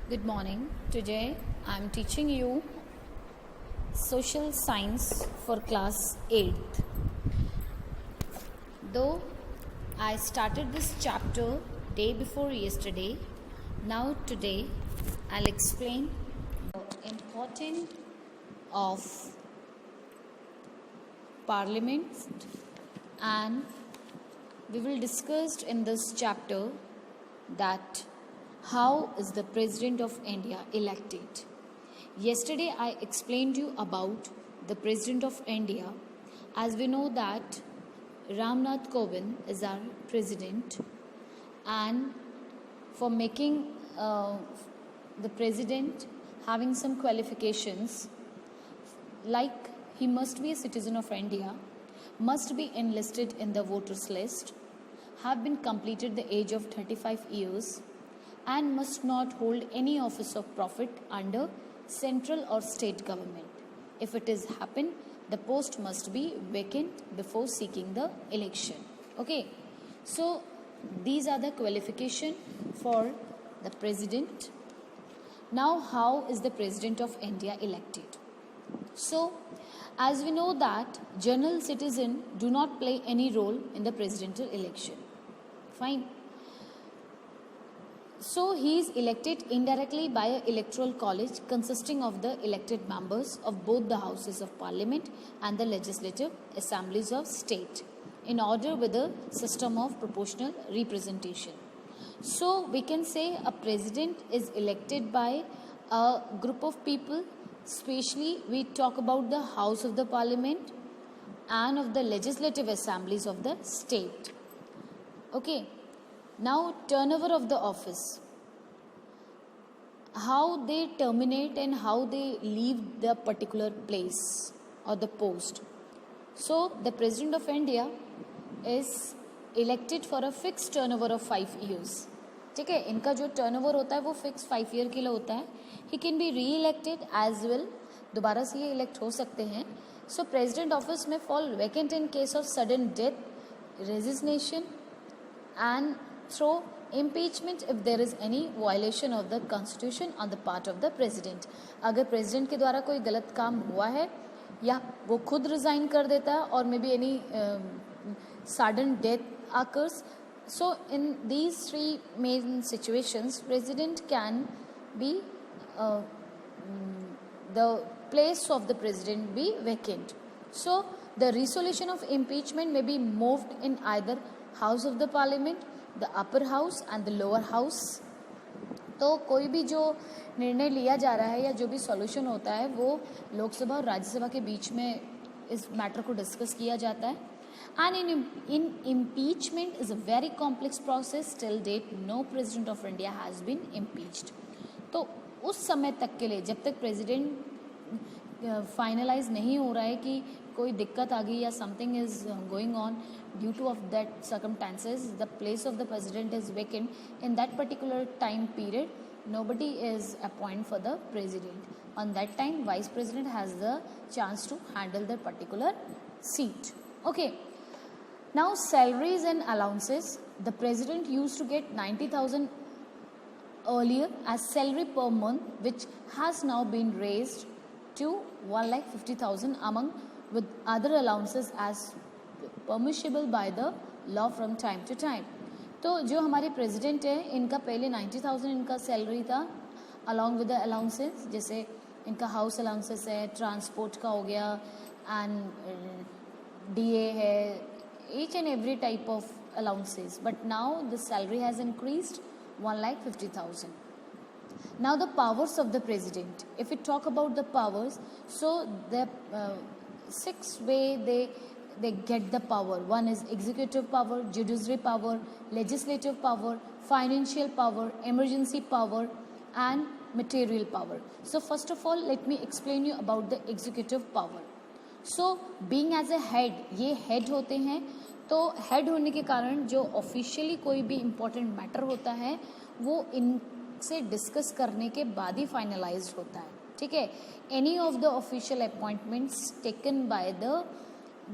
Good morning. Today I am teaching you social science for class 8th. Though I started this chapter day before yesterday, now today I'll explain the importance of parliament, and we will discuss in this chapter that how is the President of India elected. Yesterday I explained you about the President of India. As we know that Ramnath Kovind is our President, and for making the President having some qualifications, like he must be a citizen of India, must be enlisted in the voters list, have been completed the age of 35 years, and must not hold any office of profit under central or state government. If it is happened, the post must be vacant before seeking the election. Okay, so these are the qualification for the president. Now, how is the President of India elected? So, as we know that general citizen do not play any role in the presidential election. Fine. So he is elected indirectly by an electoral college consisting of the elected members of both the houses of parliament and the legislative assemblies of state in order with a system of proportional representation. So we can say a president is elected by a group of people, especially we talk about the house of the parliament and of the legislative assemblies of the state. Okay. Now, turnover of the office, how they terminate and how they leave the particular place or the post. So, the President of India is elected for a fixed turnover of 5 years. ठीक है, इनका जो turnover होता है वो fix 5 year के लिए होता है. He can be reelected as well, दोबारा से ये इलेक्ट हो सकते हैं. सो प्रेसिडेंट ऑफिस में fall vacant in case of sudden death, resignation and through impeachment if there is any violation of the constitution on the part of the president. अगर president के द्वारा कोई गलत काम हुआ है या वो खुद resign कर देता है और maybe any sudden death occurs. So in these three main situations, president can be the place of the president be vacant. So the resolution of impeachment may be moved in either house of the parliament, the upper house and the lower house. तो कोई भी जो निर्णय लिया जा रहा है या जो भी सॉल्यूशन होता है वो लोकसभा और राज्यसभा के बीच में इस मैटर को डिस्कस किया जाता है. And in impeachment is a very complex process. Till date no president of India has been impeached. तो उस समय तक के लिए जब तक प्रेसिडेंट फाइनलाइज नहीं हो रहा है कि कोई दिक्कत आ गई या something is going on due two of that circumstances, the place of the president is vacant in that particular time period, nobody is appointed for the president. On that time vice president has the chance to handle the particular seat. Okay, now salaries and allowances. The president used to get 90,000 earlier as salary per month, which has now been raised to 1,50,000 among with other allowances as permissible by the law from time to time. तो जो हमारे president है इनका पहले 90,000 इनका salary था along with the allowances, जैसे इनका हाउस अलाउंसेस है, ट्रांसपोर्ट का हो गया एंड डीए है, each and every type of allowances. But now the salary has increased 1,50,000. Now the powers of the president. If we talk about the powers, so the 6 way they get the power. One is executive power, judiciary power, legislative power, financial power, emergency power and material power. So first of all let me explain you about the executive power. So being as a head, ये head होते हैं, तो head होने के कारण जो officially कोई भी important matter होता है वो इनसे डिस्कस करने के बाद ही फाइनलाइज होता है. ठीक है, any of the official appointments taken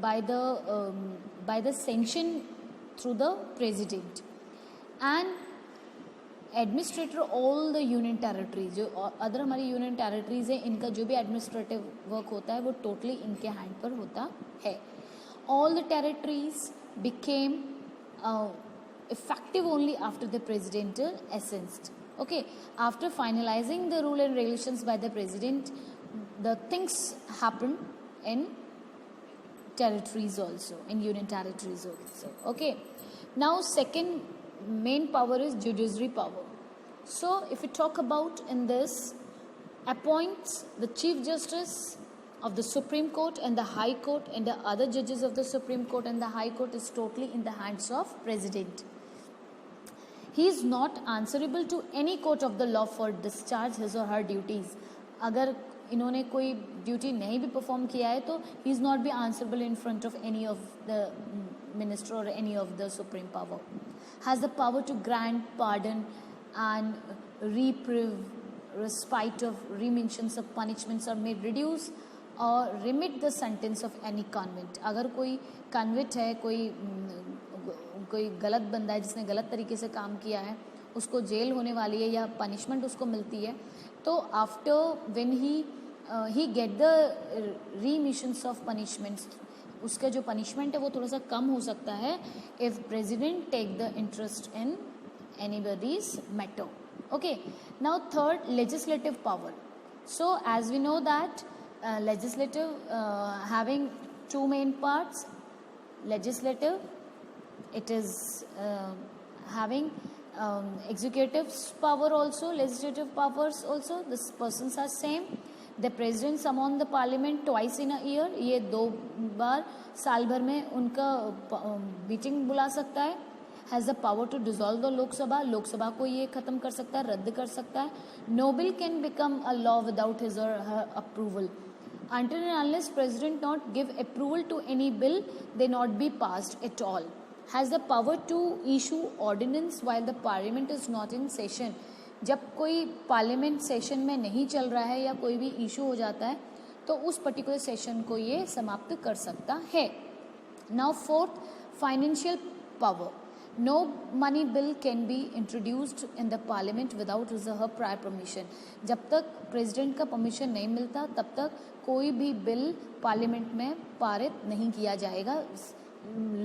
by the sanction through the president. And administrator all the union territories, जो अदर हमारी यूनियन टेरिटरीज है, इनका जो भी एडमिनिस्ट्रेटिव वर्क होता है वो टोटली इनके हैंड पर होता है. All the territories became effective only after the president essenced. Okay, after finalizing the rule and regulations by the president, the things happen in territories also, in union territories also. Okay, now second main power is judiciary power. So if we talk about in this, appoints the chief justice of the Supreme Court and the High Court, and the other judges of the Supreme Court and the High Court is totally in the hands of president. He is not answerable to any court of the law for discharge his or her duties. अगर इन्होंने कोई duty नहीं भी perform किया है तो he is not be answerable in front of any of the minister or any of the supreme power. Has the power to grant pardon and reprieve, respite of remissions of punishments or may reduce और remit the sentence of any convict. अगर कोई convict है, कोई गलत बंदा है जिसने गलत तरीके से काम किया है, उसको जेल होने वाली है या पनिशमेंट उसको मिलती है, तो after when he get the remissions of punishments, उसका जो पनिशमेंट है वो थोड़ा सा कम हो सकता है if president take the interest in anybody's matter. Okay, now third, legislative power. So as we know that legislative having two main parts. Legislative, it is having executive power also, legislative powers also. These persons are same. The president summon the parliament twice in a year. ये 2 बार साल भर में उनका meeting बुला सकता है. Has the power to dissolve the Lok Sabha, Lok Sabha को ये खत्म कर सकता है, रद्द कर सकता है. No bill can become a law without his or her approval. Until and unless president not give approval to any bill, they not be passed at all. Has the power to issue ordinance while the parliament is not in session. जब कोई parliament session में नहीं चल रहा है या कोई भी इशू हो जाता है तो उस पर्टिकुलर सेशन को ये समाप्त कर सकता है. Now fourth, financial power. No money bill can be introduced in the parliament without his or her prior permission. जब तक प्रेसिडेंट का परमिशन नहीं मिलता तब तक कोई भी बिल पार्लियामेंट में पारित नहीं किया जाएगा.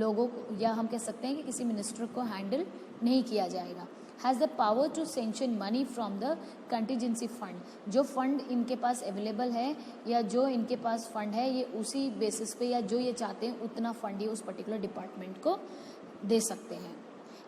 लोगों को, या हम कह सकते हैं कि किसी मिनिस्टर को हैंडल नहीं किया जाएगा. Has the power to sanction money from the contingency fund. जो फंड इनके पास अवेलेबल है या जो इनके पास फंड है, ये उसी बेसिस पे या जो ये चाहते हैं उतना फंड ये उस पर्टिकुलर डिपार्टमेंट को दे सकते हैं.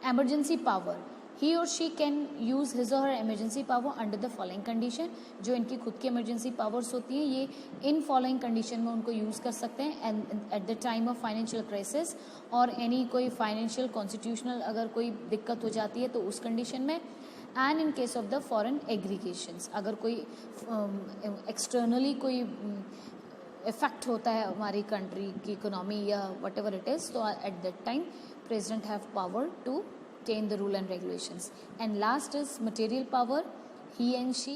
Emergency power. ही और she can use his or her emergency power under the following condition. जो इनकी खुद की एमरजेंसी पावर्स होती हैं ये इन फॉलोइंग कंडीशन में उनको यूज़ कर सकते हैं. And at the time of financial crisis और एनी कोई फाइनेंशियल कॉन्स्टिट्यूशनल अगर कोई दिक्कत हो जाती है तो उस कंडीशन में. And in case of the foreign aggregations, अगर कोई एक्सटर्नली कोई इफेक्ट होता है हमारी कंट्री की इकोनॉमी या वट एवर इट इज़, तो at that time president have power to change the rule and regulations. And last is material power. He and she